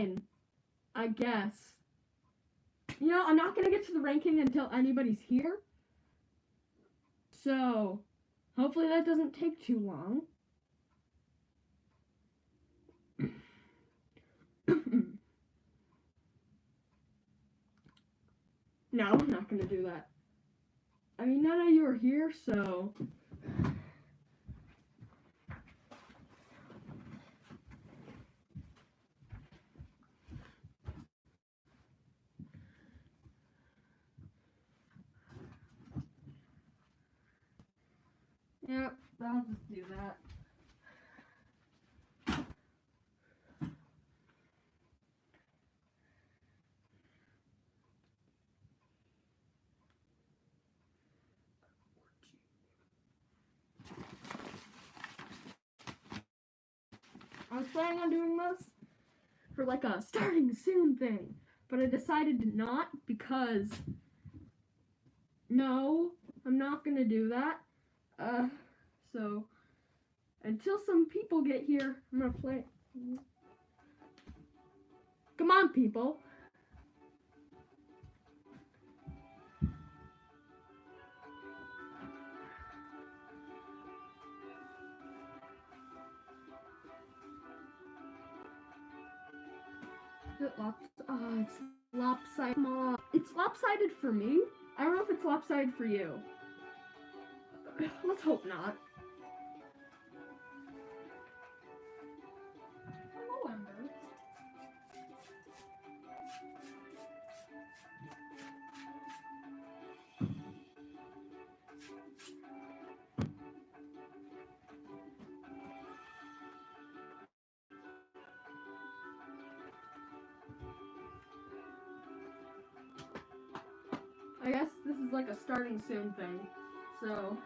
fine. I guess. You know, I'm not gonna get to the ranking until anybody's here. So, hopefully that doesn't take too long. No, I'm not gonna do that. I mean, none of you are here, so... Yep, I'll just do that. I was planning on doing this for like a starting soon thing, but I decided to not because no, I'm not gonna do that. So until some people get here, I'm gonna play. Come on, people. It's lopsided. Come on. It's lopsided for me. I don't know if it's lopsided for you. Let's hope not. Hello, Ember. I guess this is like a starting soon thing, so...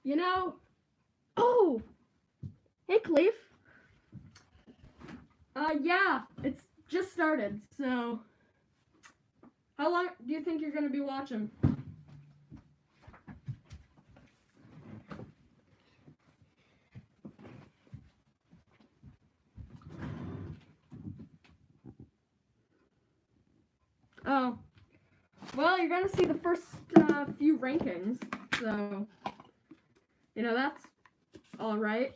You know, oh, hey, Cleve. Yeah, it's just started, so how long do you think you're gonna be watching? Oh, well, you're gonna see the first few rankings, so, you know, that's alright.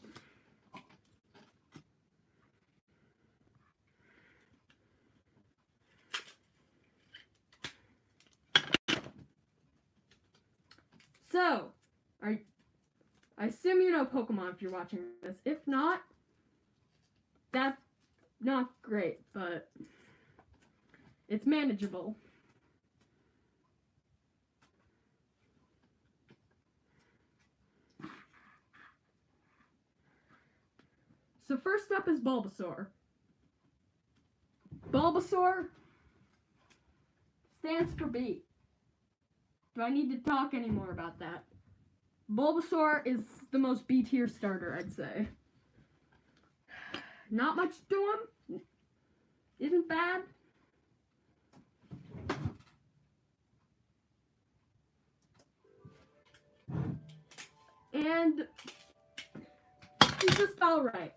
So, I assume you know Pokemon if you're watching this. If not, that's not great, but it's manageable. So first up is Bulbasaur. Bulbasaur stands for B. Do I need to talk any more about that? Bulbasaur is the most B tier starter, I'd say. Not much to him. isn't bad. And he's just alright.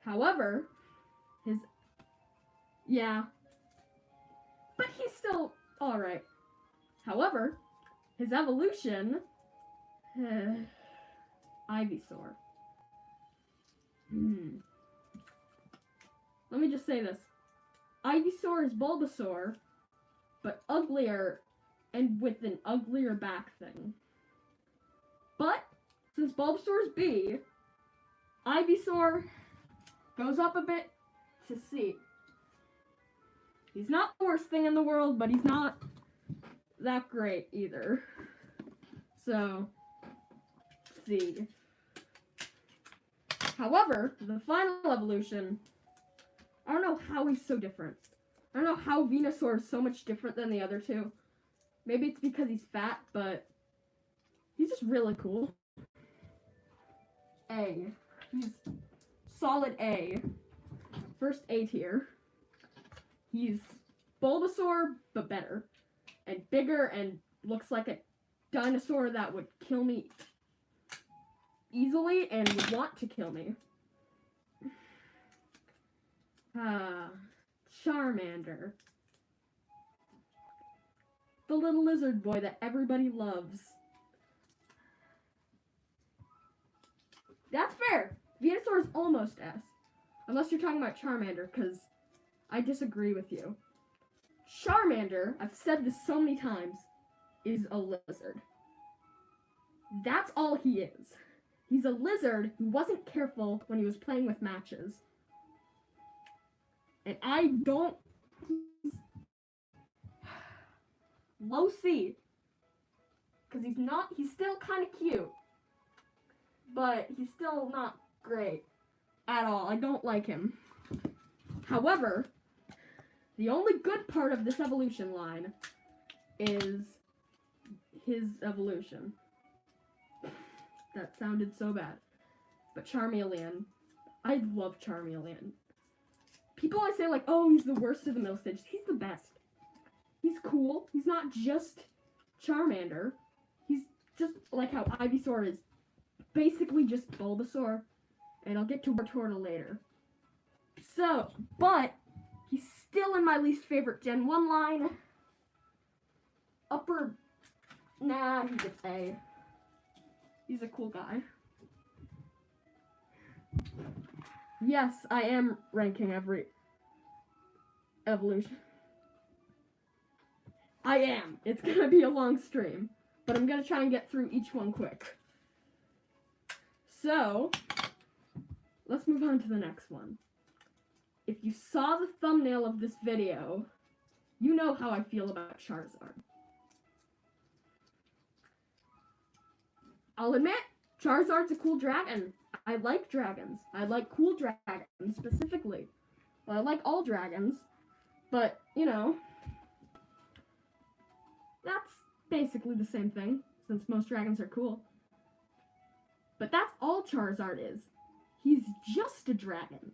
However, but he's still alright. However, his evolution, Ivysaur. Let me just say this. Ivysaur is Bulbasaur, but uglier and with an uglier back thing. But, since Bulbasaur is B, Ivysaur goes up a bit to C. He's not the worst thing in the world, but he's not that great either. So, C. However, the final evolution, I don't know how he's so different. I don't know how Venusaur is so much different than the other two. Maybe it's because he's fat, but he's just really cool. A. He's solid A. First A tier. He's Bulbasaur, but better. And bigger and looks like a dinosaur that would kill me easily and would want to kill me. Charmander. The little lizard boy that everybody loves. That's fair. Venusaur is almost S. Unless you're talking about Charmander, because I disagree with you. Charmander, I've said this so many times, is a lizard. That's all he is. He's a lizard who wasn't careful when he was playing with matches. And I don't... Low C. Because he's still kind of cute. But he's still not great at all. I don't like him. However, the only good part of this evolution line is his evolution. That sounded so bad. But Charmeleon. I love Charmeleon. People always say, like, oh, he's the worst of the middle stages. He's the best. He's cool. He's not just Charmander. He's just like how Ivysaur is basically just Bulbasaur. And I'll get to Wartortle later. So, but he's still in my least favorite Gen 1 line. He gets A. He's a cool guy. Yes, I am ranking every evolution. I am. It's gonna be a long stream, but I'm gonna try and get through each one quick. So, let's move on to the next one. If you saw the thumbnail of this video, you know how I feel about Charizard. I'll admit, Charizard's a cool dragon. I like dragons. I like cool dragons, specifically. Well, I like all dragons, but, you know, that's basically the same thing, since most dragons are cool. But that's all Charizard is. He's just a dragon.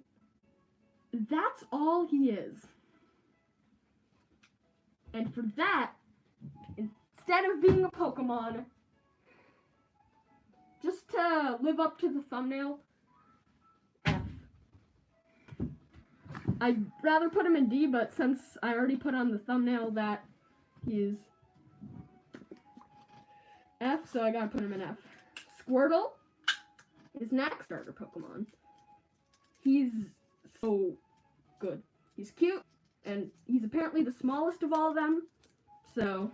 That's all he is. And for that, instead of being a Pokemon, just to live up to the thumbnail, F. I'd rather put him in D, but since I already put on the thumbnail that he's F, so I gotta put him in F. Squirtle is next starter Pokemon. He's so good. He's cute, and he's apparently the smallest of all of them, so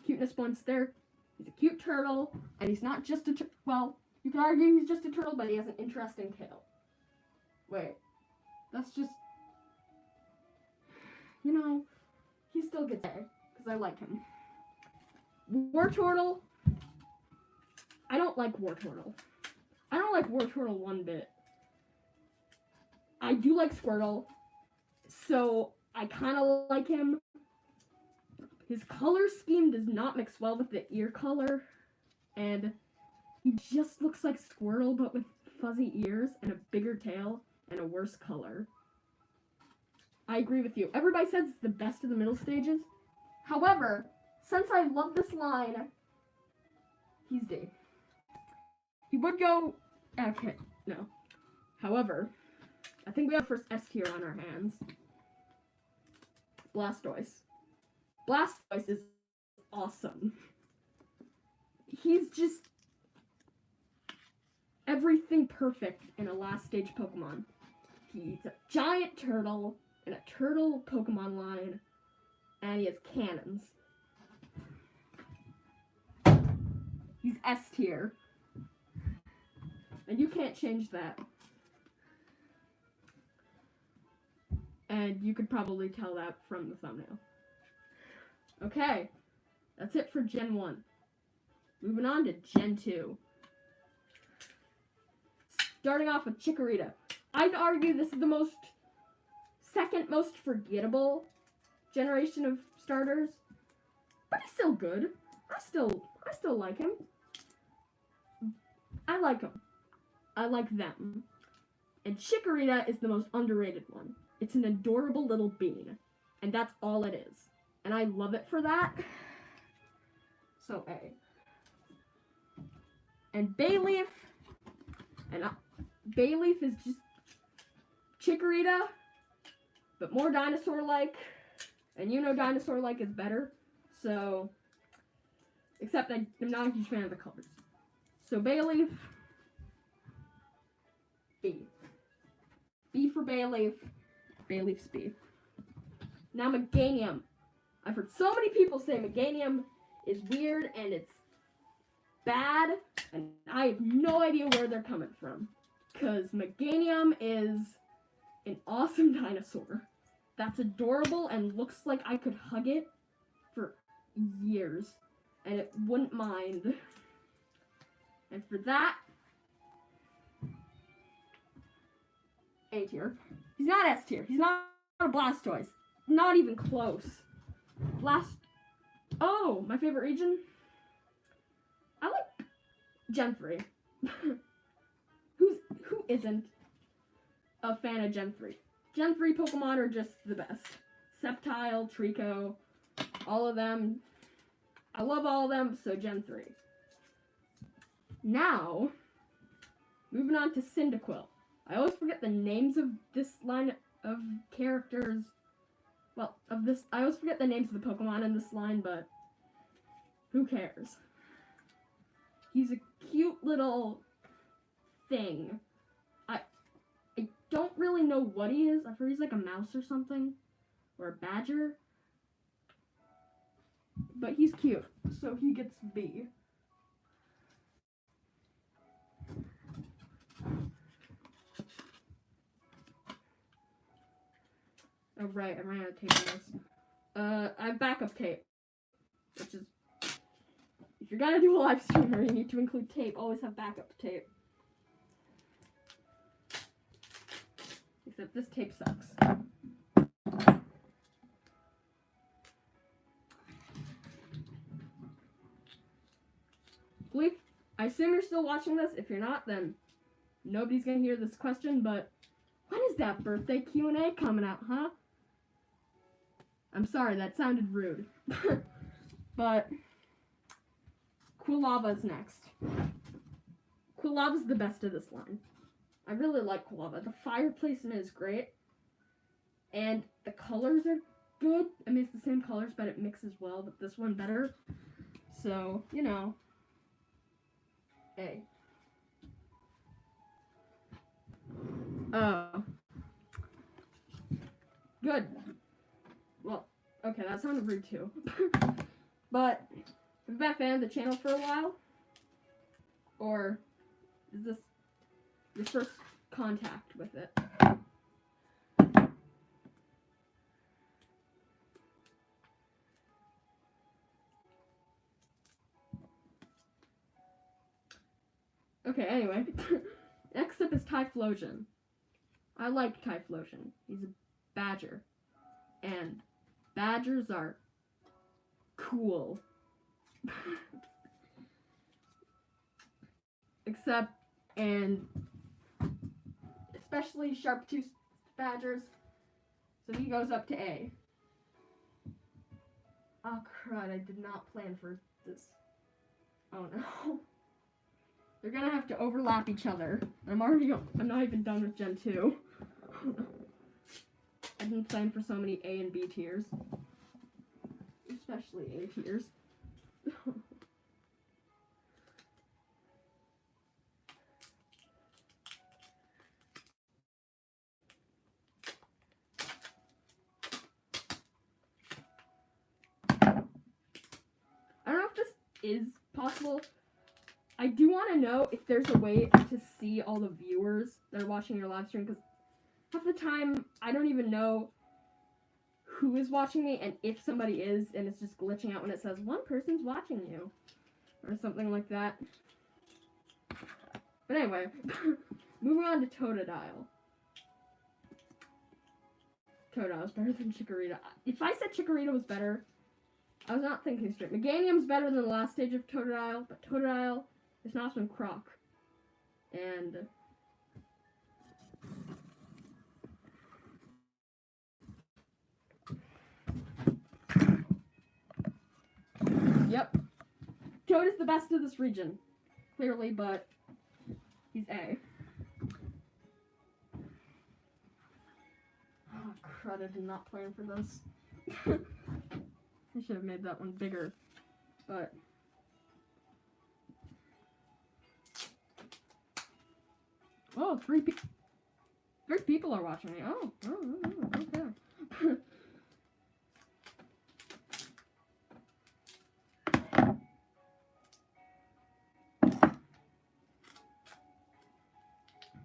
cuteness points there. He's a cute turtle, and he's not just a well, you can argue he's just a turtle, but he has an interesting tail. Wait, that's just, you know, he still gets A, because I like him. Wartortle, I don't like Wartortle. I don't like Wartortle one bit. I do like Squirtle, so I kind of like him. His color scheme does not mix well with the ear color, and he just looks like Squirtle, but with fuzzy ears and a bigger tail and a worse color. I agree with you. Everybody says it's the best of the middle stages. However, since I love this line, he's D. He would go... Okay, no. However, I think we have first S tier on our hands. Blastoise. Blastoise is awesome. He's just everything perfect in a last stage Pokemon. He's a giant turtle in a turtle Pokemon line, and he has cannons. He's S tier. And you can't change that. And you could probably tell that from the thumbnail. Okay, that's it for Gen 1. Moving on to Gen 2. Starting off with Chikorita. I'd argue this is the second most forgettable generation of starters. But he's still good. I still like him. I like him. I like them. And Chikorita is the most underrated one. It's an adorable little bean. And that's all it is. And I love it for that. So A. And Bayleaf. And Bayleaf is just Chikorita, but more dinosaur-like. And you know dinosaur-like is better. So, except I'm not a huge fan of the colors. So Bayleaf. B. B for Bayleaf. Bayleaf's B. Now Meganium. I've heard so many people say Meganium is weird and it's bad, and I have no idea where they're coming from. Because Meganium is an awesome dinosaur that's adorable and looks like I could hug it for years, and it wouldn't mind. And for that, A tier. He's not S tier. He's not a Blastoise. Not even close. Oh, my favorite region? I like Gen 3. Who isn't a fan of Gen 3? Gen 3 Pokemon are just the best. Sceptile, Trico, all of them. I love all of them, so Gen 3. Now, moving on to Cyndaquil. I always forget the names of this line of characters. Well, I always forget the names of the Pokemon in this line, but who cares? He's a cute little thing. I don't really know what he is. I've heard he's like a mouse or something. Or a badger. But he's cute, so he gets B. Oh, right, I ran out of tape on this. I have backup tape. Which is... If you're gonna do a live streamer, you need to include tape. Always have backup tape. Except this tape sucks. Leaf, I assume you're still watching this. If you're not, then nobody's gonna hear this question, but when is that birthday Q&A coming out, huh? I'm sorry, that sounded rude. But Quilava's next. Quilava's the best of this line. I really like Quilava. The fire placement is great. And the colors are good. I mean, it's the same colors, but it mixes well, but this one better. So, you know. A. Oh. Good. Well, okay, that sounded rude too. But, have you been a fan of the channel for a while? Or is this your first contact with it? Okay, anyway. Next up is Typhlosion. I like Typhlosion. He's a badger. And badgers are cool. Except, and especially sharp-toothed badgers. So he goes up to A. Oh crud, I did not plan for this. Oh no. They're gonna have to overlap each other. I'm not even done with Gen 2. I didn't plan for so many A and B tiers. Especially A tiers. I don't know if this is possible. I do want to know if there's a way to see all the viewers that are watching your live stream, because half the time I don't even know who is watching me and if somebody is, and it's just glitching out when it says one person's watching you or something like that. But anyway, moving on to Totodile. Totodile's better than Chikorita. If I said Chikorita was better, I was not thinking straight. Meganium's better than the last stage of Totodile, but Totodile is not from Croc. And yep. Toad is the best of this region. Clearly, but he's A. Oh crud, I did not plan for this. I should have made that one bigger, but oh, three people are watching me. Oh, okay.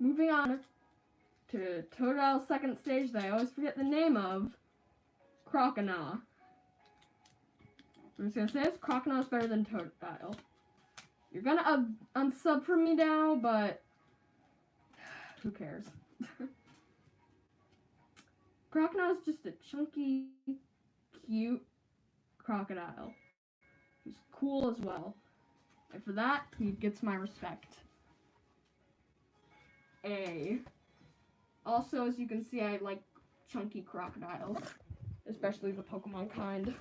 Moving on to Totodile's second stage that I always forget the name of, Croconaw. I'm just gonna say this, Croconaw is better than Totodile. You're gonna unsub from me now, but who cares? Croconaw is just a chunky, cute crocodile. He's cool as well. And for that, he gets my respect. A. Also, as you can see, I like chunky crocodiles, especially the Pokemon kind.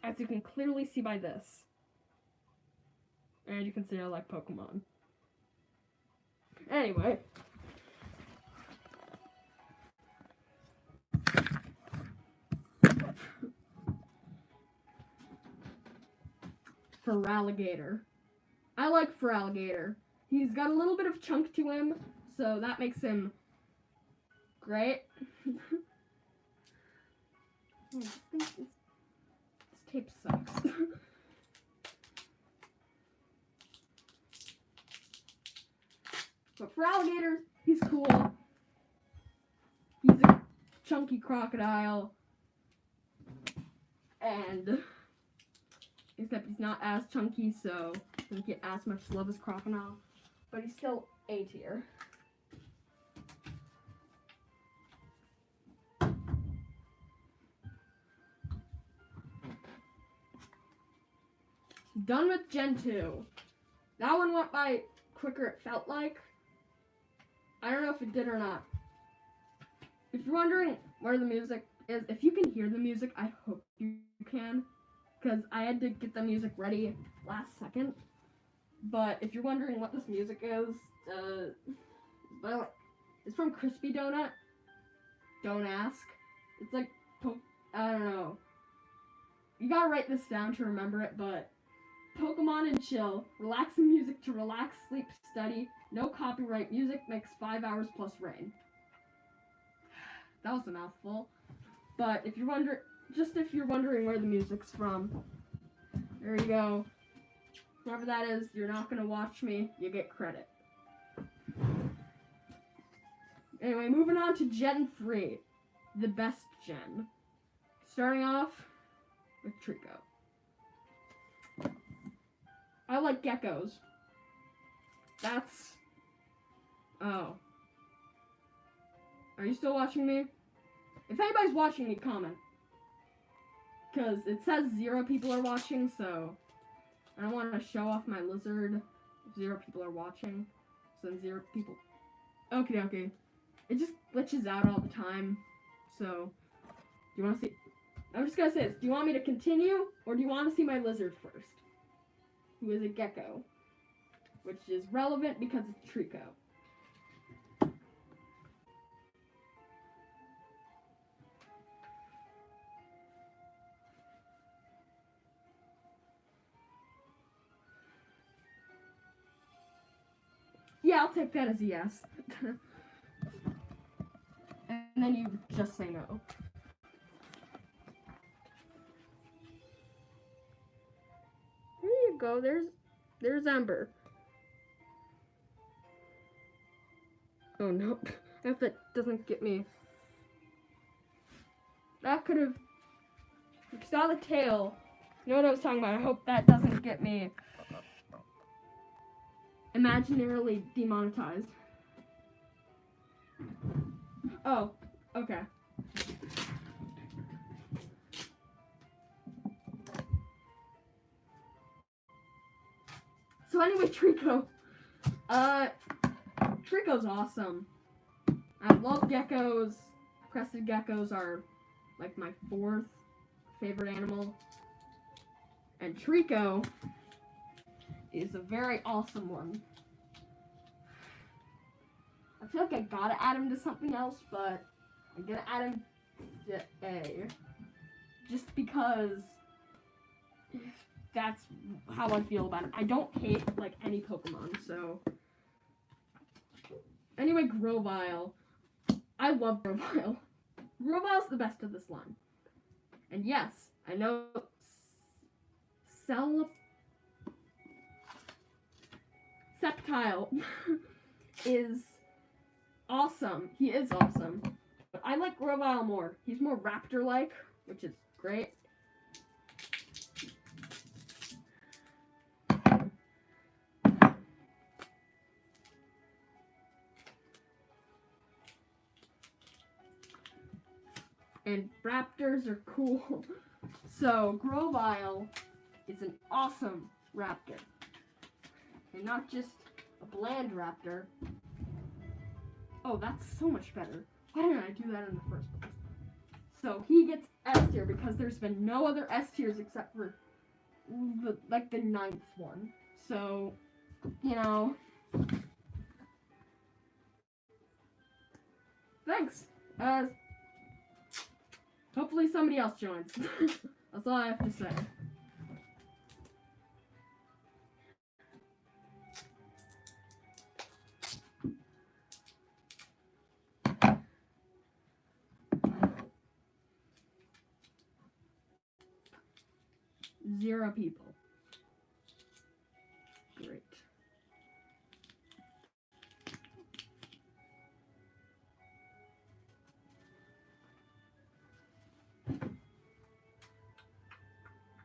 As you can clearly see by this. And you can see I like Pokemon. Anyway. Feraligatr. I like Feraligatr. He's got a little bit of chunk to him, so that makes him great. This tape sucks. But Feraligatr, he's cool. He's a chunky crocodile. And except he's not as chunky, so he doesn't get as much love as Crocodile. But he's still A tier. Done with Gen 2. That one went by quicker, it felt like. I don't know if it did or not. If you're wondering where the music is, if you can hear the music, I hope you can. Because I had to get the music ready last second. But if you're wondering what this music is, it's from Crispy Donut. Don't ask. It's like, I don't know. You gotta write this down to remember it, but Pokemon and chill. Relaxing music to relax, sleep, study. No copyright music makes 5 hours plus rain. That was a mouthful. But if you're wondering where the music's from, there you go. Whoever that is, you're not gonna watch me, you get credit. Anyway, moving on to Gen 3. The best gen. Starting off with Trico. I like geckos. Oh. Are you still watching me? If anybody's watching me, comment. Because it says 0 people are watching, so I don't want to show off my lizard if 0 people are watching. than 0 people. Okay. It just glitches out all the time. So, do you want to see? I'm just gonna say this. Do you want me to continue, or do you want to see my lizard first? Who is a gecko, which is relevant because it's Trico. Yeah, I'll take that as a yes. And then you just say no. There you go. There's Ember. Oh no. I hope that doesn't get me. That could have. If you saw the tail, you know what I was talking about. I hope that doesn't get me imaginarily demonetized. Oh, okay. So anyway, Trico. Trico's awesome. I love geckos. Crested geckos are like my 4th favorite animal. And Trico is a very awesome one. I feel like I gotta add him to something else, but I'm gonna add him to A. Just because that's how I feel about him. I don't hate, like, any Pokemon, so. Anyway, Grovyle. I love Grovyle. Grovyle's the best of this line. And yes, I know Sceptile is awesome. He is awesome. But I like Grovyle more. He's more raptor-like, which is great. And raptors are cool. So, Grovyle is an awesome raptor. And not just a bland raptor. Oh, that's so much better. Why didn't I do that in the first place? So, he gets S tier because there's been no other S tiers except for the 9th one. So, you know. Thanks. Hopefully somebody else joins. That's all I have to say. Zero people. Great.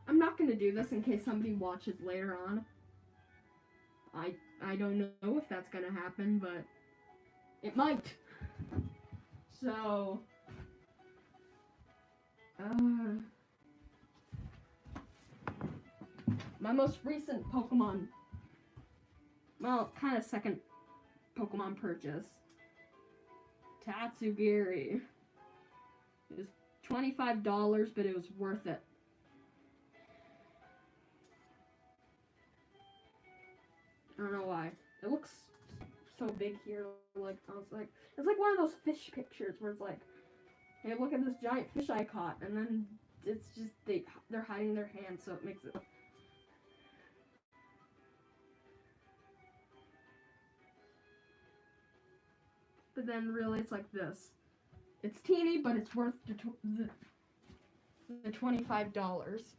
I'm not going to do this in case somebody watches later on. I don't know if that's going to happen, but it might. So, my most recent Pokemon, well, kind of second Pokemon purchase, Tatsugiri. It was $25, but it was worth it. I don't know why. It looks so big here. Like, I was like, it's like one of those fish pictures where it's like, hey, look at this giant fish I caught, and then it's just they're hiding their hands, so it makes it. But then really, it's like this. It's teeny, but it's worth the $25.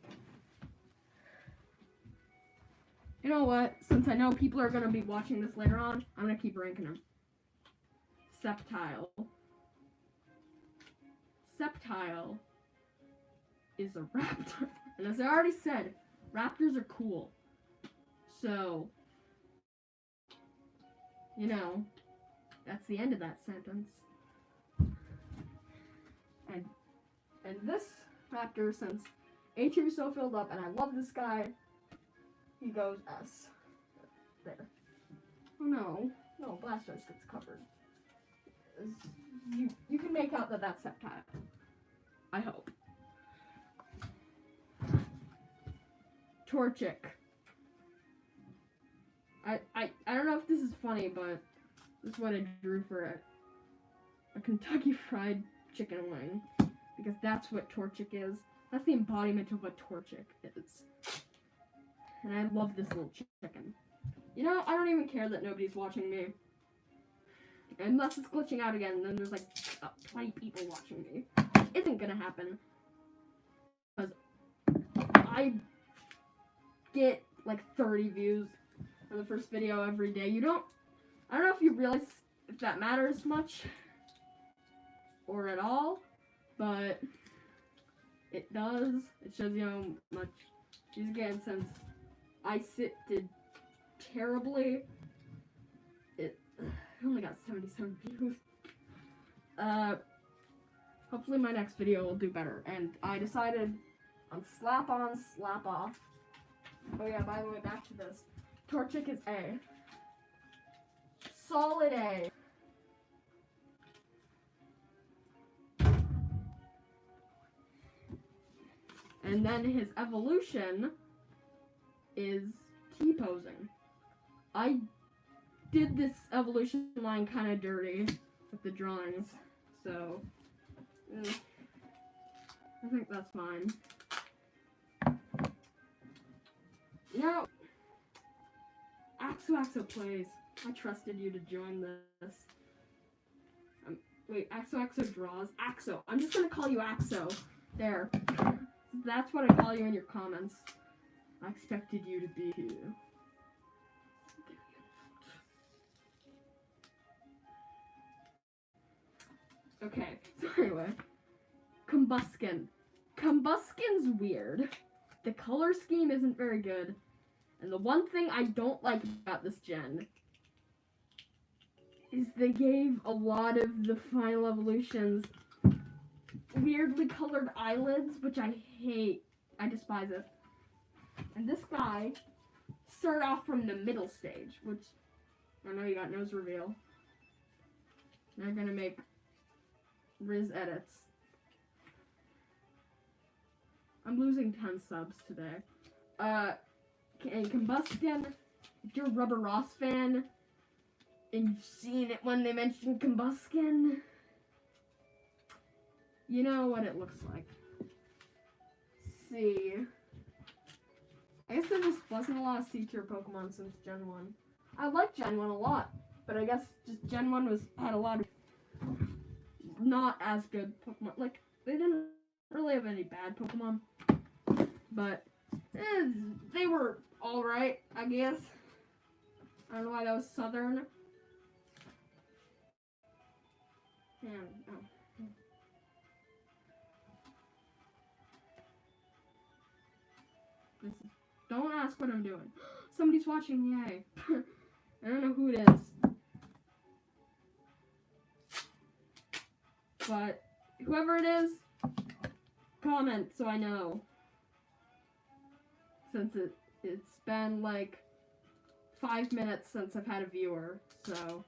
You know what? Since I know people are going to be watching this later on, I'm going to keep ranking them. Sceptile. Sceptile is a raptor. And as I already said, raptors are cool. So, you know, that's the end of that sentence. And this raptor, since A tier is so filled up, and I love this guy, he goes S. There. Oh no. No, Blastoise gets covered. You can make out that that's Sceptile. I hope. Torchic. I don't know if this is funny, but this is what I drew for a Kentucky Fried Chicken wing. Because that's what Torchic is. That's the embodiment of what Torchic is. And I love this little chicken. You know, I don't even care that nobody's watching me. Unless it's glitching out again, then there's like 20 people watching me. Which isn't gonna happen. Because I get like 30 views on the first video every day. I don't know if you realize if that matters much. Or at all. But it does. It shows you how much she's getting since I did terribly. It only got 77 views. Hopefully my next video will do better. And I decided on slap on, slap off. Oh yeah, by the way, back to this. Torchic is A. Solid A. And then his evolution is T-posing. I did this evolution line kind of dirty with the drawings, so I think that's fine. You know, Axo plays. I trusted you to join this. Wait, Axo draws. Axo. I'm just gonna call you Axo. There. That's what I call you in your comments. I expected you to be here. Okay, so anyway. Combuskin. Combuskin's weird. The color scheme isn't very good. And the one thing I don't like about this gen is they gave a lot of the final evolutions weirdly colored eyelids, which I hate. I despise it. And this guy started off from the middle stage, which I know you got nose reveal. They're gonna make Riz edits. I'm losing 10 subs today. And Combustion, if you're a Rubber Ross fan and you've seen it when they mentioned Combuskin, you know what it looks like. See. I guess there just wasn't a lot of C-tier Pokemon since Gen 1. I like Gen 1 a lot, but I guess just Gen 1 had a lot of not as good Pokemon. Like, they didn't really have any bad Pokemon, but they were alright, I guess. I don't know why that was Southern. Don't ask what I'm doing. Somebody's watching, yay. I don't know who it is. But whoever it is, comment so I know. Since it's been like 5 minutes since I've had a viewer, so.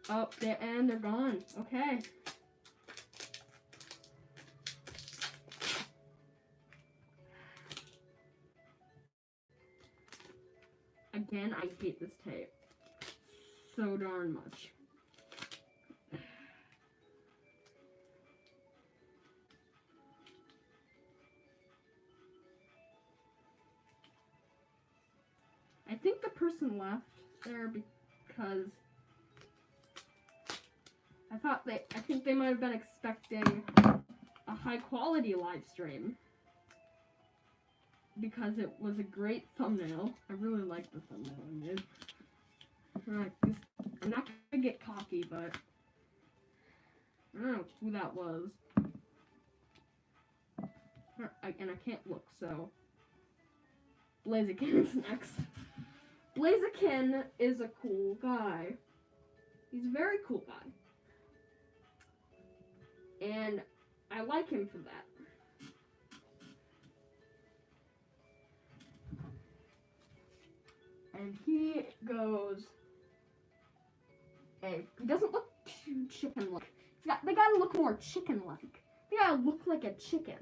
Oh, and they're gone. Okay. Again, I hate this tape so darn much. I think the person left there because I think they might have been expecting a high quality live stream. Because it was a great thumbnail. I really like the thumbnail I did. I'm not gonna get cocky, but I don't know who that was. And I can't look, so Blaziken is next. Blaziken is a cool guy. He's a very cool guy. And I like him for that. And he goes He doesn't look too chicken-like. They gotta look more chicken-like. They gotta look like a chicken.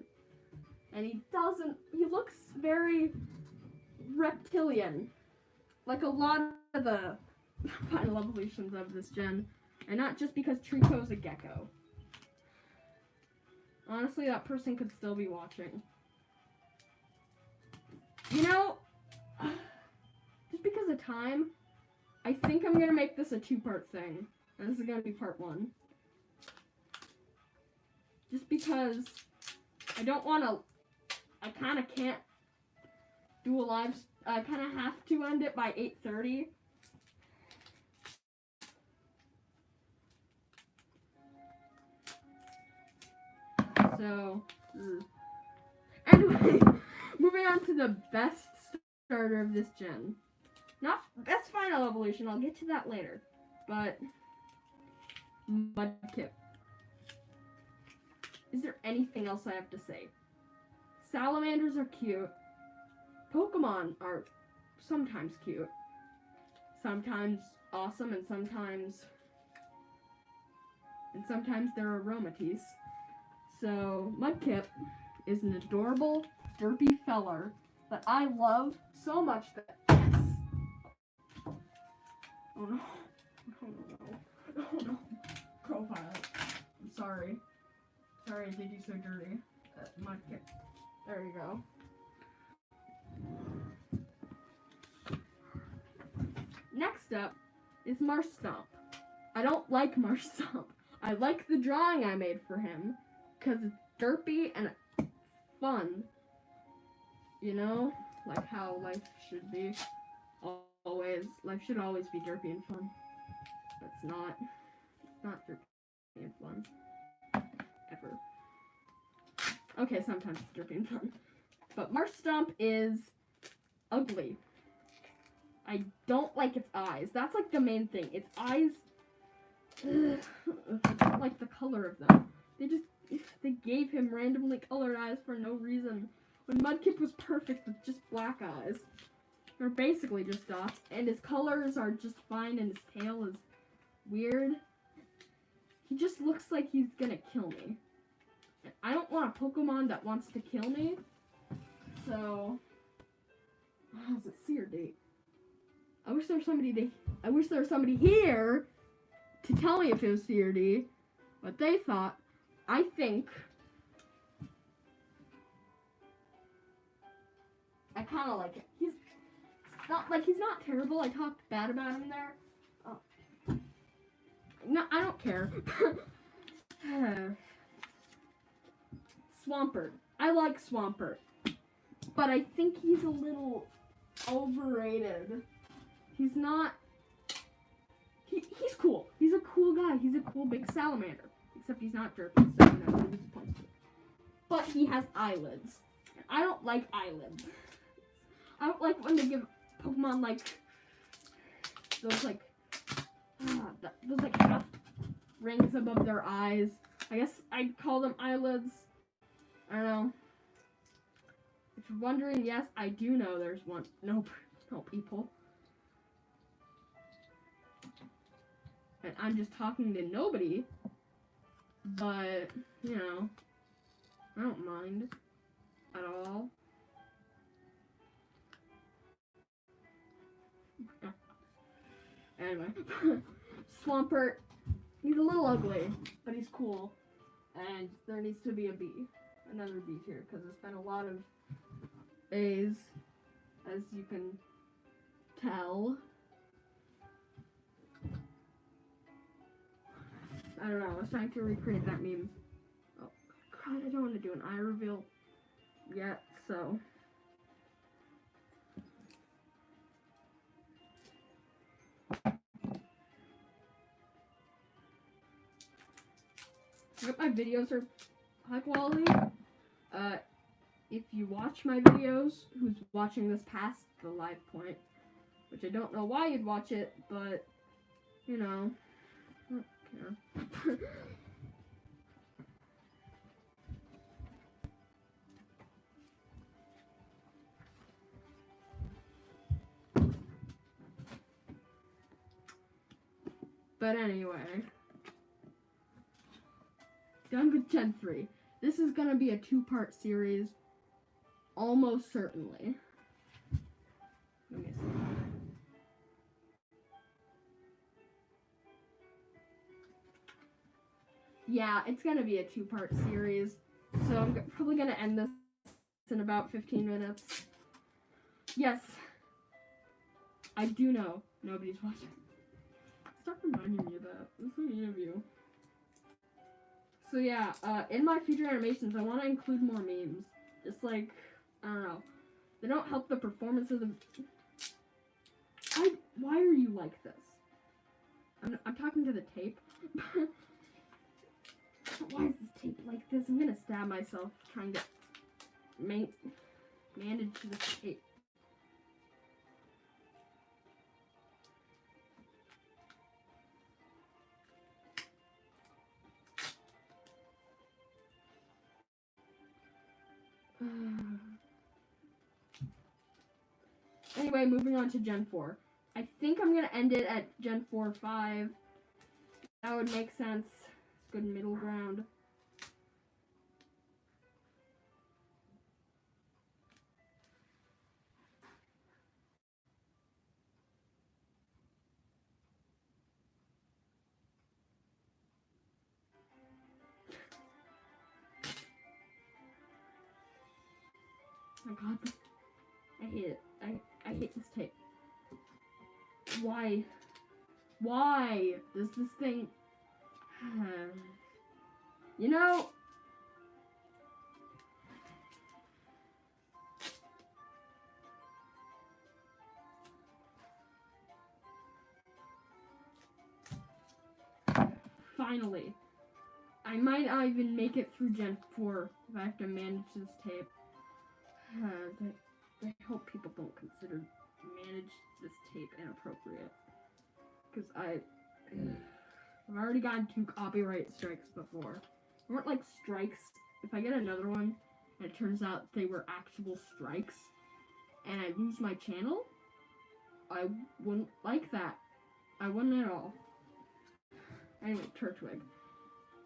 And he doesn't. He looks very reptilian. Like a lot of the final evolutions of this gen. And not just because Trico's a gecko. Honestly, that person could still be watching. You know, just because of time, I think I'm going to make this a 2-part thing. And this is going to be part 1. Just because I don't want to, I kind of can't do a live, I kind of have to end it by 8:30. So, anyway, moving on to the best starter of this gen. Not best final evolution, I'll get to that later. But, Mudkip. Is there anything else I have to say? Salamanders are cute. Pokemon are sometimes cute. Sometimes awesome, and sometimes they're aromaties. So, Mudkip is an adorable, derpy feller that I love so much that, yes. Oh no. Oh no. Oh no. Profile. I'm sorry. Sorry I did you so dirty. Mudkip. There you go. Next up is Marshtomp. I don't like Marshtomp. I like the drawing I made for him because it's derpy and fun. You know? Like how life should be. Always. Life should always be derpy and fun. But it's not. It's not derpy and fun. Ever. Okay, sometimes it's derpy and fun. But Marshtomp is ugly. I don't like its eyes. That's like the main thing. Its eyes, I don't like the color of them. They gave him randomly colored eyes for no reason. When Mudkip was perfect with just black eyes. They're basically just dots. And his colors are just fine and his tail is weird. He just looks like he's gonna kill me. And I don't want a Pokemon that wants to kill me. So, is it C or D? I wish there was somebody here to tell me if it was C or D. What they thought. I think I kind of like it. He's not terrible. I talked bad about him there. Oh. No, I don't care. Swampert. I like Swampert, but I think he's a little overrated. He's not. He's cool. He's a cool guy. He's a cool big salamander. Except he's not derpy, so you know, he disappoints me. But he has eyelids. I don't like eyelids. I don't like when they give Pokemon like those half rings above their eyes. I guess I'd call them eyelids. I don't know. If you're wondering, yes, I do know there's one. No people. And I'm just talking to nobody. But, you know, I don't mind at all. Anyway, Swampert, he's a little ugly, but he's cool. And there needs to be a B. Another B tier, because there's been a lot of A's, as you can tell. I don't know, I was trying to recreate that meme. Oh, God, I don't want to do an eye reveal yet, so. I hope my videos are high quality. If you watch my videos, who's watching this past the live point, which I don't know why you'd watch it, but, you know, I don't care. But anyway. Done with Gen 3. This is gonna be a 2-part series. Almost certainly. Let me see. Yeah, it's gonna be a 2-part series. So I'm probably gonna end this in about 15 minutes. Yes. I do know nobody's watching. Stop reminding me of that. That's so mean of you. So yeah, in my future animations, I want to include more memes. Just like, I don't know. They don't help the performance of the... Why are you like this? I'm talking to the tape. Why is this tape like this? I'm gonna stab myself trying to manage this tape. Anyway, moving on to Gen 4. I think I'm gonna end it at Gen 4 5. That would make sense. It's good middle ground. Oh my god, I hate it. I hate this tape. Why? Why does this thing... You know... Finally. I might not even make it through Gen 4 if I have to manage this tape. I hope people don't consider manage this tape inappropriate. Because I've already gotten 2 copyright strikes before. They weren't like strikes. If I get another one and it turns out they were actual strikes and I lose my channel, I wouldn't like that. I wouldn't at all. Anyway, Turtwig.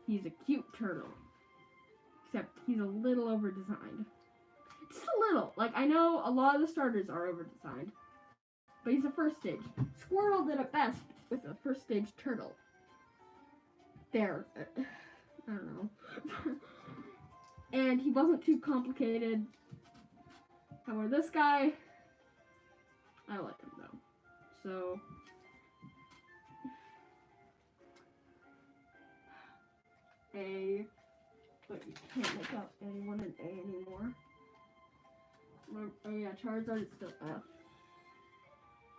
He's a cute turtle. Except he's a little over-designed. Just a little. Like, I know a lot of the starters are over-designed. But he's a first stage. Squirtle did it best with a first stage turtle. There. I don't know. And he wasn't too complicated. However, this guy, I like him though. So... A, but you can't make out anyone in A anymore. Oh yeah, Charizard is still F.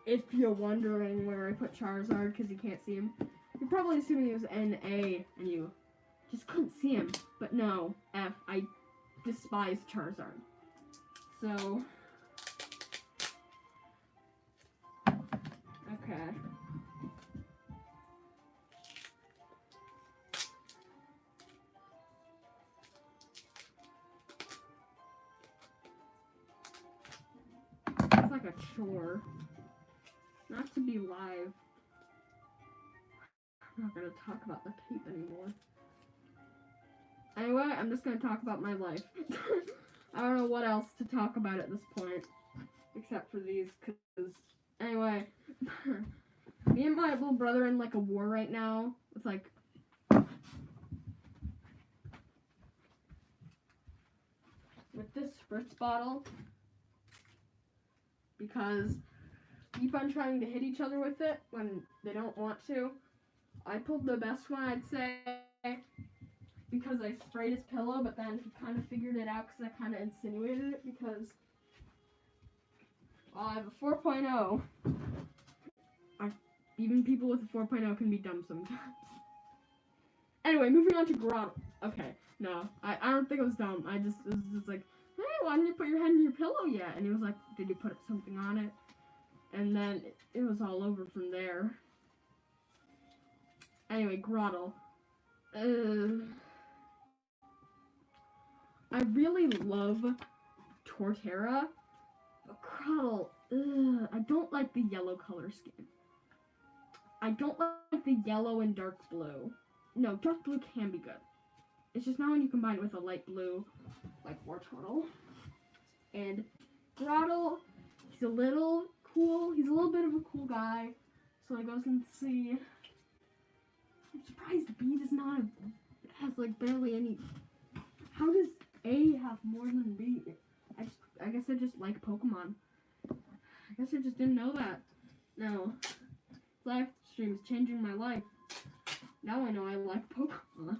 If you're wondering where I put Charizard because you can't see him, you're probably assuming he was N A and you just couldn't see him. But no, F. I despise Charizard. So, okay. It's like a chore. Not to be live. I'm not gonna talk about the tape anymore. Anyway, I'm just gonna talk about my life. I don't know what else to talk about at this point. Except for these, because... Anyway. Me and my little brother are in like a war right now. It's like... with this spritz bottle. Because keep on trying to hit each other with it when they don't want to. I pulled the best one, I'd say, because I sprayed his pillow, but then he kind of figured it out because I kind of insinuated it because I have a 4.0. Even people with a 4.0 can be dumb sometimes. Anyway, moving on to Grotto. Okay, no, I don't think it was dumb. It was just like, hey, why didn't you put your head in your pillow yet? And he was like, did you put something on it? And then it was all over from there. Anyway, Grotto. I really love Torterra, but Grotto, I don't like the yellow color scheme. I don't like the yellow and dark blue. No, dark blue can be good. It's just not when you combine it with a light blue, like Wartortle. And Grottle, he's a little cool. He's a little bit of a cool guy. So I goes and see. I'm surprised B does not have, has like barely any. How does A have more than B? I guess I just like Pokemon. I guess I just didn't know that. No. Live stream is changing my life. Now I know I like Pokemon.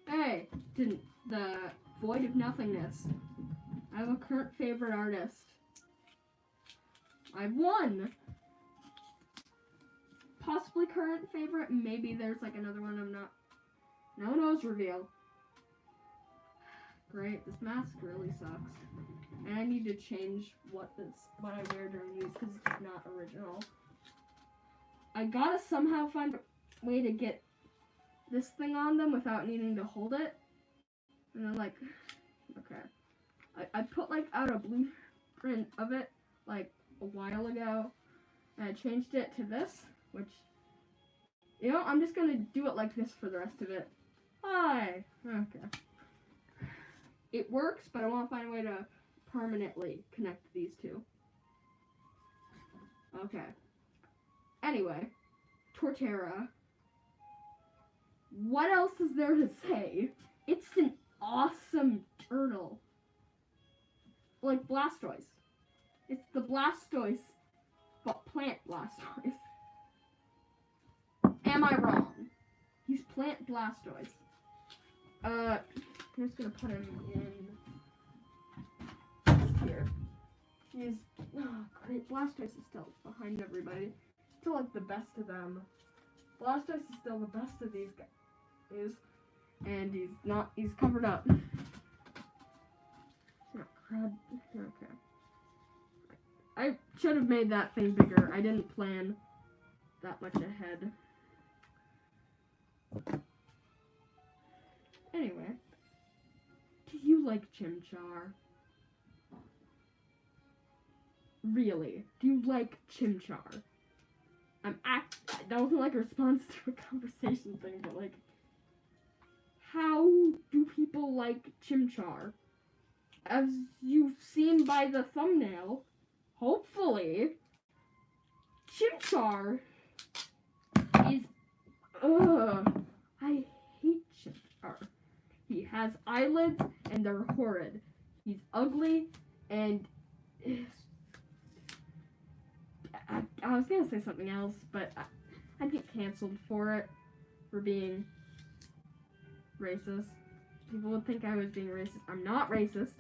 Hey, the Void of Nothingness. I have a current favorite artist. I've won. Possibly current favorite. Maybe there's like another one I'm not. No knows reveal. Great. This mask really sucks. And I need to change what I wear during these because it's not original. I gotta somehow find a way to get this thing on them without needing to hold it. And then like, okay. I put like out a blueprint of it like a while ago. And I changed it to this, which, you know, I'm just gonna do it like this for the rest of it. Hi! Okay. It works, but I want to find a way to permanently connect these two. Okay. Anyway, Torterra. What else is there to say? It's an awesome turtle. Like Blastoise. It's the Blastoise, but plant Blastoise. Am I wrong? He's plant Blastoise. I'm just gonna put him in here. He's great. Blastoise is still behind everybody. Still like the best of them. Blastoise is still the best of these guys. And he's covered up. Okay. I should have made that thing bigger. I didn't plan that much ahead. Anyway. Do you like Chimchar? Really? Do you like Chimchar? That wasn't like a response to a conversation thing, but like, how do people like Chimchar? As you've seen by the thumbnail, hopefully, Chimchar is, I hate Chimchar. He has eyelids and they're horrid. He's ugly and I was gonna say something else, but I'd get canceled for it, for being racist. People would think I was being racist. I'm not racist.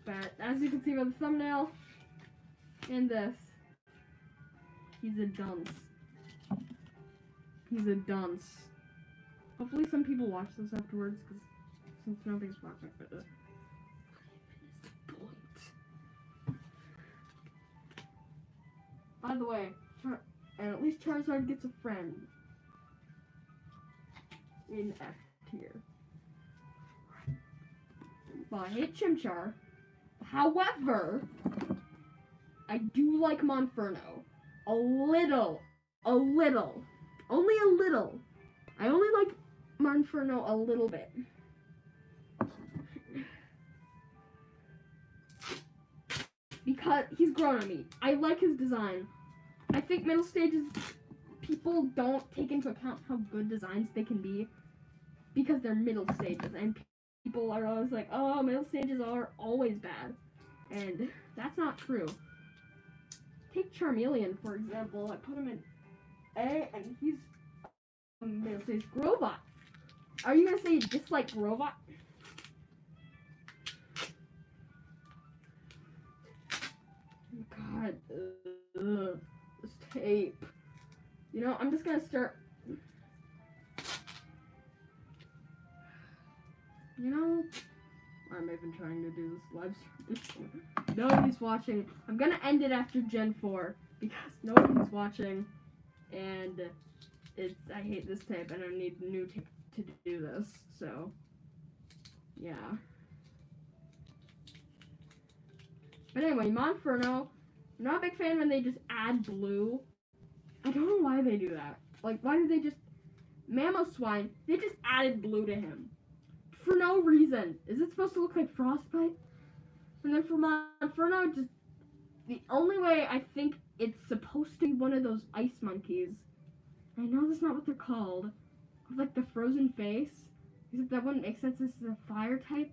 But as you can see by the thumbnail and this, he's a dunce. He's a dunce. Hopefully some people watch this afterwards, because since nobody's watching for this. By the way, and at least Charizard gets a friend in F tier. Well, I hate Chimchar. However, I do like Monferno. A little. Only a little. I only like Monferno a little bit. Because he's grown on me. I like his design. I think middle stages, people don't take into account how good designs they can be because they're middle stages, and people are always like, oh, middle stages are always bad. And that's not true. Take Charmeleon, for example. I put him in A, and he's a middle stage. Grobot. Are you gonna say you dislike Grobot? God, this tape. You know, I'm just gonna start. You know, what am I even trying to to do this live stream. Nobody's watching. I'm gonna end it after Gen 4 because nobody's watching, and I hate this tape and I need new tape to do this. So yeah. But anyway, Monferno, I'm not a big fan when they just add blue. I don't know why they do that. Like, why do they just... Mamoswine, they just added blue to him. For no reason. Is it supposed to look like Frostbite? And then for Monferno, just... The only way I think it's supposed to be one of those ice monkeys. I know that's not what they're called. With, like, the frozen face. Except that wouldn't make sense. This is a fire type.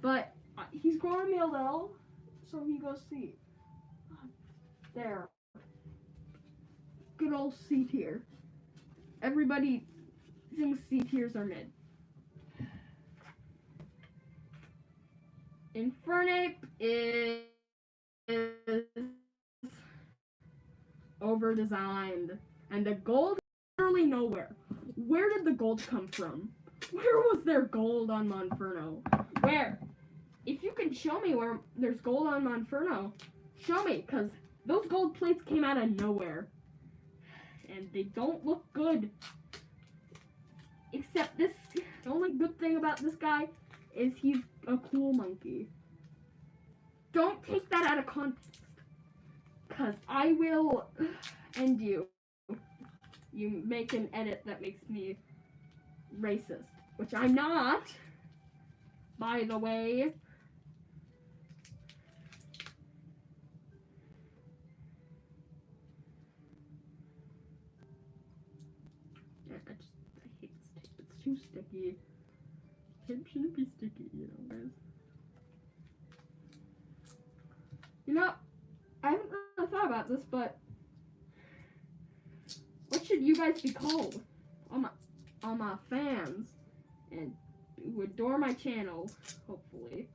But he's growing me a little, so he goes C. There. Good old C tier. Everybody thinks C tiers are mid. Infernape is over-designed. And the gold is literally nowhere. Where did the gold come from? Where was there gold on Monferno? Where? If you can show me where there's gold on Monferno, show me, because those gold plates came out of nowhere. And they don't look good. Except this, the only good thing about this guy is he's a cool monkey. Don't take that out of context, because I will end you. You make an edit that makes me racist, which I'm not, by the way. I hate this tape. It's too sticky. Tape shouldn't be sticky, you know, guys. You know, I haven't really thought about this, but what should you guys be called? All my fans and who adore my channel, hopefully.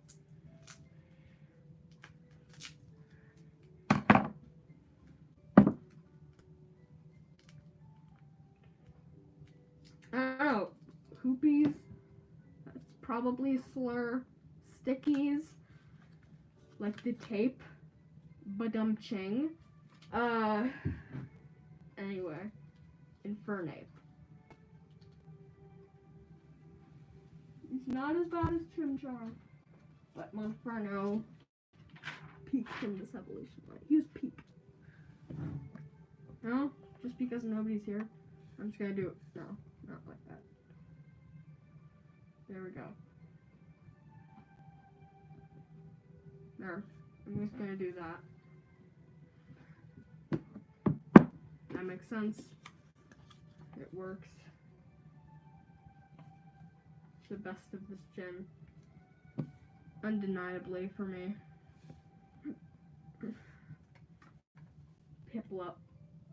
I don't know. Hoopies. That's probably a slur. Stickies. Like the tape. Badum-ching. Anyway. Infernape. He's not as bad as Chimchar. But Monferno peaked in this evolution. Right? He was peaked. No? Just because nobody's here. I'm just gonna do it. No. Not like that. There we go. There. I'm just gonna do that. That makes sense. It works. The best of this gen. Undeniably for me. Piplup.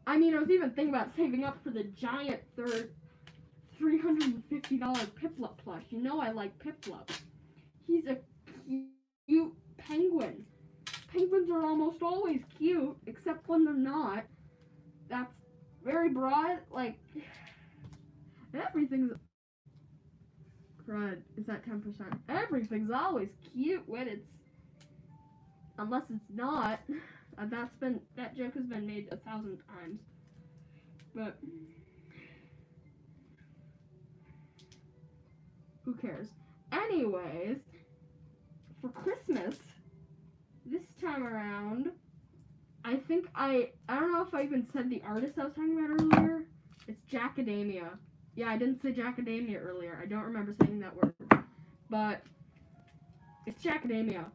I mean, I was even thinking about saving up for the giant $350 Piplup plush. You know I like Piplup. He's a cute penguin. Penguins are almost always cute, except when they're not. That's very broad. Like, everything's... Crud, is that 10%? Everything's always cute when it's... Unless it's not. That joke has been made 1,000 times. But... who cares? Anyways, for Christmas, this time around, I think I don't know if I even said the artist I was talking about earlier. It's Jackadamia. Yeah, I didn't say Jackadamia earlier. I don't remember saying that word. But it's Jackadamia.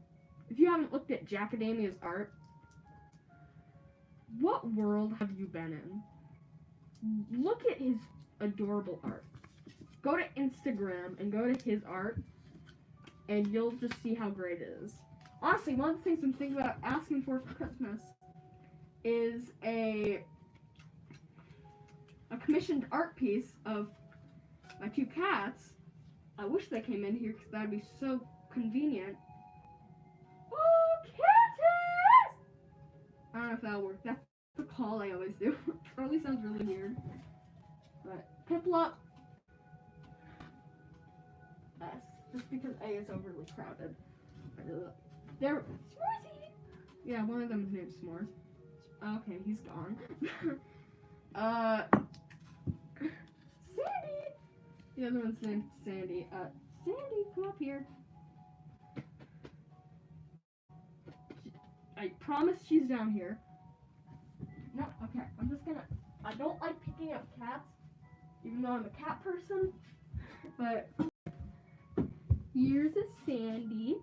If you haven't looked at Jackadamia's art, what world have you been in? Look at his adorable art. Go to Instagram and go to his art, and you'll just see how great it is. Honestly, one of the things I'm thinking about asking for Christmas is a commissioned art piece of my two cats. I wish they came in here because that would be so convenient. Oh, kitties! I don't know if that'll work. That's the call I always do. Probably sounds really weird. But Piplup. Just because A is overly crowded. There, S'moresy! Yeah, one of them is named S'mores. Okay, he's gone. Sandy! The other one's named Sandy. Sandy, come up here. I promise she's down here. No, okay, I'm just gonna... I don't like picking up cats, even though I'm a cat person, but... Here's a Sandy.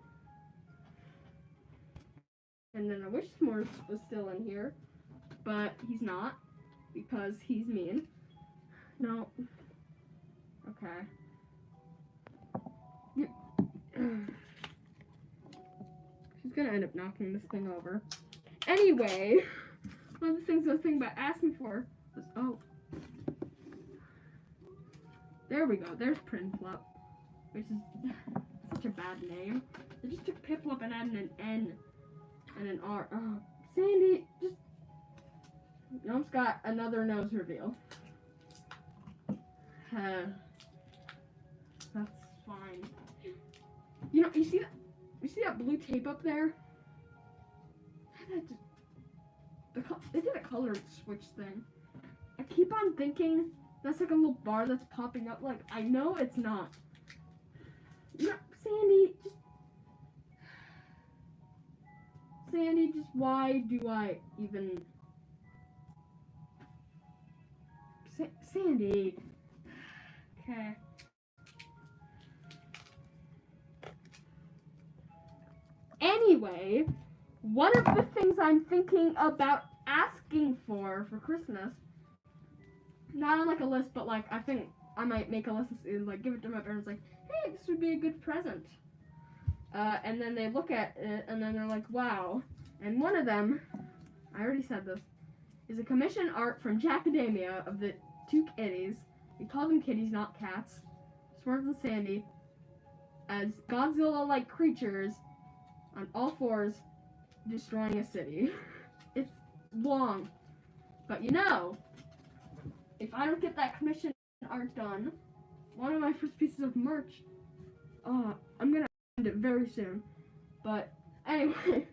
And then I wish S'mores was still in here, but he's not, because he's mean. No. Okay. She's gonna end up knocking this thing over. Anyway, one of the things I was thinking about asking for was, oh. There we go, there's Prinplup, which is such a bad name. They just took Piplup and added an N and an R. Oh, Sandy, just... You almost got another nose reveal. That's fine. You know, you see that blue tape up there? They did a color switch thing. I keep on thinking that's like a little bar that's popping up. Like, I know it's not. You know, Sandy, just why do I even... Sandy. Okay. Anyway, one of the things I'm thinking about asking for Christmas, not on like a list, but like I think I might make a list and like give it to my parents, like, hey, this would be a good present. And then they look at it and then they're like, wow. And one of them, I already said this, is a commissioned art from Jackadamia of the two kitties. We call them kitties, not cats. S'mores and Sandy, as Godzilla-like creatures on all fours destroying a city. It's long. But you know, if I don't get that commission art done, one of my first pieces of merch, I'm gonna end it very soon. But anyway,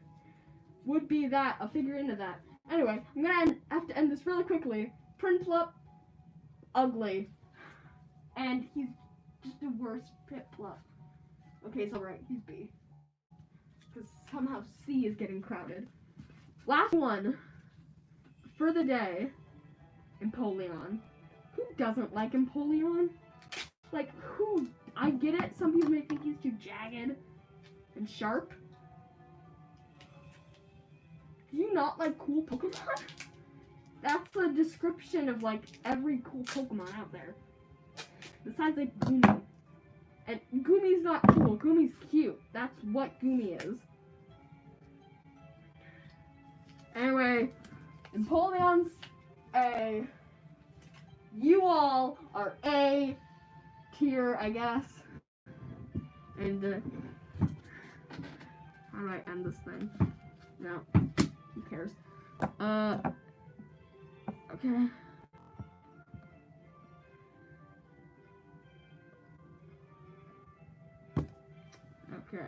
would be that, a figurine of that. Anyway, I'm gonna have to end this really quickly. Prinplup, ugly. And he's just the worst Piplup. Okay, it's alright, he's B. Because somehow C is getting crowded. Last one for the day, Empoleon. Who doesn't like Empoleon? Like, who? I get it, some people may think he's too jagged and sharp. Do you not like cool Pokemon? That's the description of, like, every cool Pokemon out there. Besides, like, Goomy. And Goomy's not cool. Goomy's cute. That's what Goomy is. Anyway, Empoleon's A. You all are A tier, I guess. And, how do I end this thing? No. Who cares? Okay. Okay.